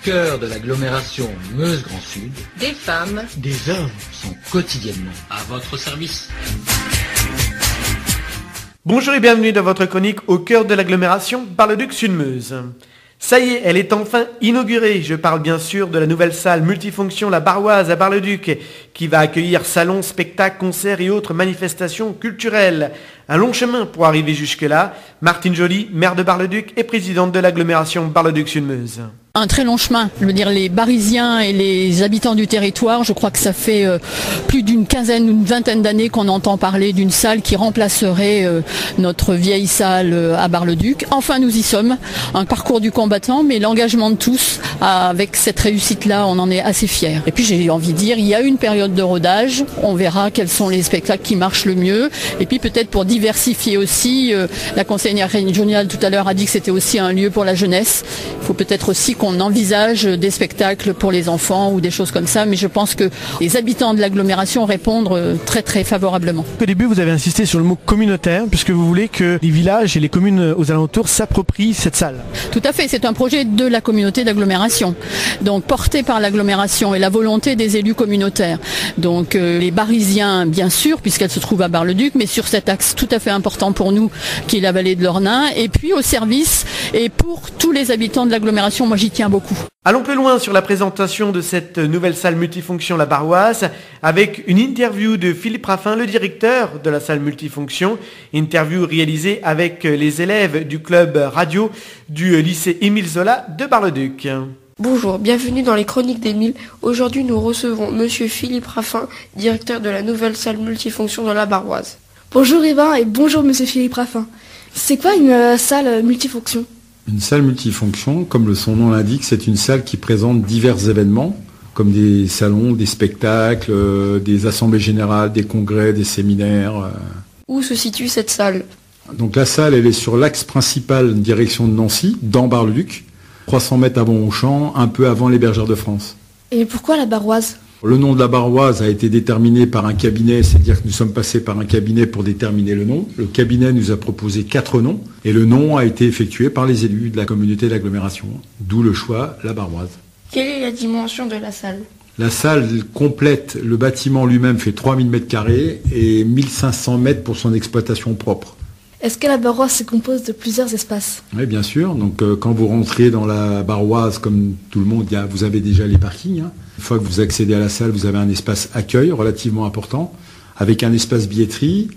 cœur de l'agglomération Meuse-Grand Sud, des femmes, des hommes sont quotidiennement à votre service. Bonjour et bienvenue dans votre chronique au cœur de l'agglomération Bar-le-Duc Sud-Meuse. Ça y est, elle est enfin inaugurée. Je parle bien sûr de la nouvelle salle multifonction La Barroise à Bar-le-Duc, qui va accueillir salons, spectacles, concerts et autres manifestations culturelles. Un long chemin pour arriver jusque-là. Martine Joly, maire de Bar-le-Duc et présidente de l'agglomération Bar-le-Duc Sud-Meuse. Un très long chemin. Je veux dire, les Barisiens et les habitants du territoire, je crois que ça fait plus d'une quinzaine ou une vingtaine d'années qu'on entend parler d'une salle qui remplacerait notre vieille salle à Bar-le-Duc. Enfin, nous y sommes. Un parcours du combattant, mais l'engagement de tous, avec cette réussite-là, on en est assez fiers. Et puis, j'ai envie de dire, il y a une période de rodage. On verra quels sont les spectacles qui marchent le mieux. Et puis, peut-être pour diversifier aussi, la conseillère régionale tout à l'heure a dit que c'était aussi un lieu pour la jeunesse. Il faut peut-être aussi qu'on envisage des spectacles pour les enfants ou des choses comme ça, mais je pense que les habitants de l'agglomération répondent très très favorablement. Au début, vous avez insisté sur le mot communautaire, puisque vous voulez que les villages et les communes aux alentours s'approprient cette salle. Tout à fait, c'est un projet de la communauté d'agglomération, donc porté par l'agglomération et la volonté des élus communautaires. Donc les Barisiens, bien sûr, puisqu'elle se trouve à Bar-le-Duc, mais sur cet axe tout à fait important pour nous, qui est la vallée de l'Ornain, et puis au service et pour tous les habitants de l'agglomération, moi j'y tiens beaucoup. Allons plus loin sur la présentation de cette nouvelle salle multifonction La Barroise avec une interview de Philippe Raffin, le directeur de la salle multifonction. Interview réalisée avec les élèves du club radio du lycée Émile Zola de Bar-le-Duc. Bonjour, bienvenue dans les chroniques d'Émile. Aujourd'hui, nous recevons monsieur Philippe Raffin, directeur de la nouvelle salle multifonction de La Barroise. Bonjour Yvan et bonjour monsieur Philippe Raffin. C'est quoi une salle multifonction ? Une salle multifonction, comme son nom l'indique, c'est une salle qui présente divers événements, comme des salons, des spectacles, des assemblées générales, des congrès, des séminaires. Où se situe cette salle ? Donc la salle, elle est sur l'axe principal direction de Nancy, dans Bar-le-Duc, 300 mètres avant Auchan, un peu avant les Bergères de France. Et pourquoi La Barroise ? Le nom de La Barroise a été déterminé par un cabinet, c'est-à-dire que nous sommes passés par un cabinet pour déterminer le nom. Le cabinet nous a proposé 4 noms et le nom a été effectué par les élus de la communauté d'agglomération, d'où le choix La Barroise. Quelle est la dimension de la salle ? La salle complète, le bâtiment lui-même fait 3000 m² et 1500 mètres pour son exploitation propre. Est-ce que La Barroise se compose de plusieurs espaces ? Oui, bien sûr. Donc quand vous rentrez dans La Barroise, comme tout le monde, vous avez déjà les parkings. Une fois que vous accédez à la salle, vous avez un espace accueil relativement important, avec un espace billetterie,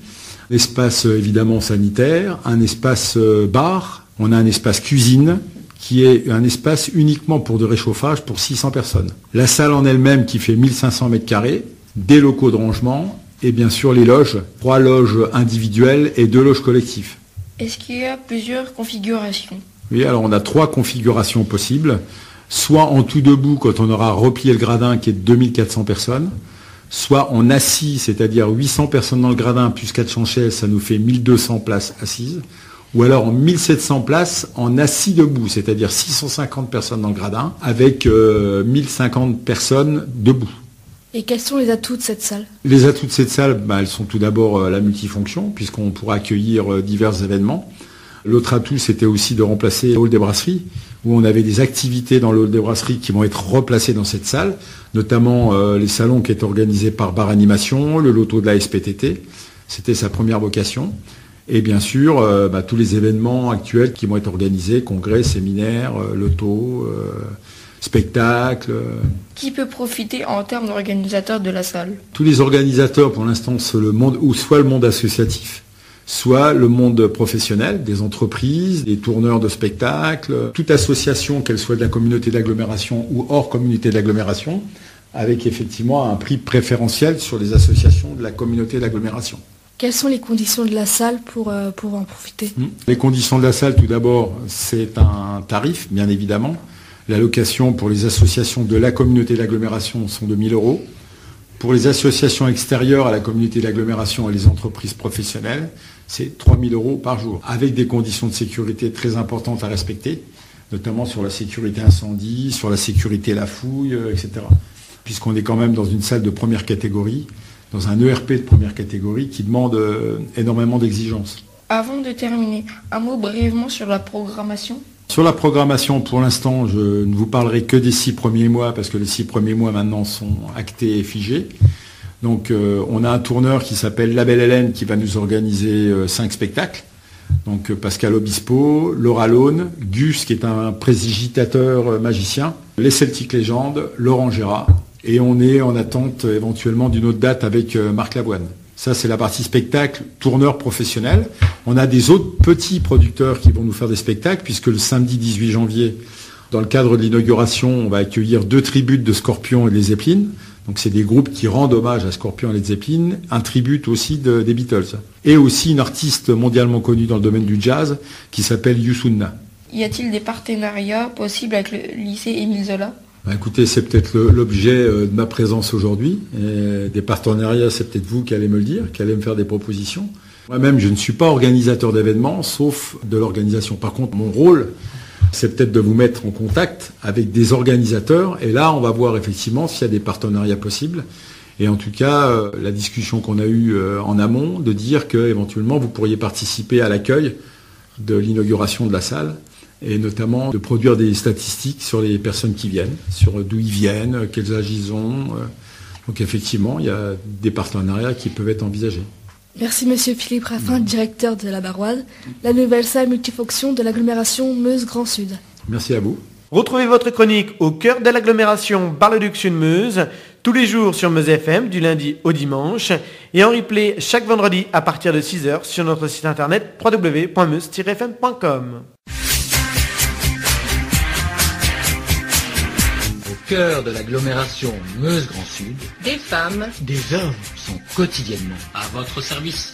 un espace évidemment sanitaire, un espace bar, on a un espace cuisine, qui est un espace uniquement pour de réchauffage pour 600 personnes. La salle en elle-même qui fait 1500 m², des locaux de rangement, et bien sûr les loges, 3 loges individuelles et 2 loges collectives. Est-ce qu'il y a plusieurs configurations ? Oui, alors on a 3 configurations possibles. Soit en tout debout quand on aura replié le gradin qui est de 2400 personnes, soit en assis, c'est-à-dire 800 personnes dans le gradin plus 400 chaises, ça nous fait 1200 places assises, ou alors en 1700 places en assis debout, c'est-à-dire 650 personnes dans le gradin avec 1050 personnes debout. Et quels sont les atouts de cette salle ? Les atouts de cette salle, elles sont tout d'abord la multifonction, puisqu'on pourra accueillir divers événements. L'autre atout, c'était aussi de remplacer le hall des brasseries, où on avait des activités dans le hall des brasseries qui vont être replacées dans cette salle, notamment les salons qui étaient organisés par Bar Animation, le loto de la SPTT, c'était sa première vocation. Et bien sûr, tous les événements actuels qui vont être organisés, congrès, séminaires, loto, spectacles. Qui peut profiter en termes d'organisateurs de la salle ? Tous les organisateurs, pour l'instant, c'est le monde, ou soit le monde associatif, soit le monde professionnel, des entreprises, des tourneurs de spectacles, toute association, qu'elle soit de la communauté d'agglomération ou hors communauté d'agglomération, avec effectivement un prix préférentiel sur les associations de la communauté d'agglomération. Quelles sont les conditions de la salle pour en profiter ? Les conditions de la salle, tout d'abord, c'est un tarif, bien évidemment. La location pour les associations de la communauté d'agglomération sont de 1 000 €. Pour les associations extérieures à la communauté d'agglomération et les entreprises professionnelles, c'est 3 000 € par jour, avec des conditions de sécurité très importantes à respecter, notamment sur la sécurité incendie, sur la sécurité la fouille, etc. Puisqu'on est quand même dans une salle de première catégorie, dans un ERP de première catégorie qui demande énormément d'exigences. Avant de terminer, un mot brièvement sur la programmation. sur la programmation, pour l'instant, je ne vous parlerai que des 6 premiers mois, parce que les 6 premiers mois maintenant sont actés et figés. Donc on a un tourneur qui s'appelle La Belle Hélène qui va nous organiser 5 spectacles. Donc Pascal Obispo, Laura Laune, Gus qui est un présigitateur magicien, les Celtic Legends, Laurent Gérard. Et on est en attente éventuellement d'une autre date avec Marc Lavoine. Ça c'est la partie spectacle, tourneur professionnel. On a des autres petits producteurs qui vont nous faire des spectacles, puisque le samedi 18 janvier, dans le cadre de l'inauguration, on va accueillir 2 tributes de Scorpions et de Zeppelin. Donc c'est des groupes qui rendent hommage à Scorpions et Led Zeppelin, un tribute aussi des Beatles. Et aussi une artiste mondialement connue dans le domaine du jazz qui s'appelle Youssouna. Y a-t-il des partenariats possibles avec le lycée Émile Zola ? Écoutez, c'est peut-être l'objet de ma présence aujourd'hui. Des partenariats, c'est peut-être vous qui allez me le dire, qui allez me faire des propositions. Moi-même, je ne suis pas organisateur d'événements, sauf de l'organisation. Par contre, mon rôle, c'est peut-être de vous mettre en contact avec des organisateurs. Et là, on va voir effectivement s'il y a des partenariats possibles. Et en tout cas, la discussion qu'on a eue en amont, de dire qu'éventuellement, vous pourriez participer à l'accueil de l'inauguration de la salle. Et notamment de produire des statistiques sur les personnes qui viennent, sur d'où ils viennent, quels âges ils ont. Donc effectivement, il y a des partenariats qui peuvent être envisagés. Merci Monsieur Philippe Raffin, directeur de la Barroise, la nouvelle salle multifonction de l'agglomération Meuse-Grand Sud. Merci à vous. Retrouvez votre chronique au cœur de l'agglomération Bar-le-Duc-Sud-Meuse tous les jours sur Meuse FM du lundi au dimanche et en replay chaque vendredi à partir de 6h sur notre site internet www.meuse-fm.com. Au cœur de l'agglomération Meuse Grand Sud, des femmes, des hommes sont quotidiennement à votre service.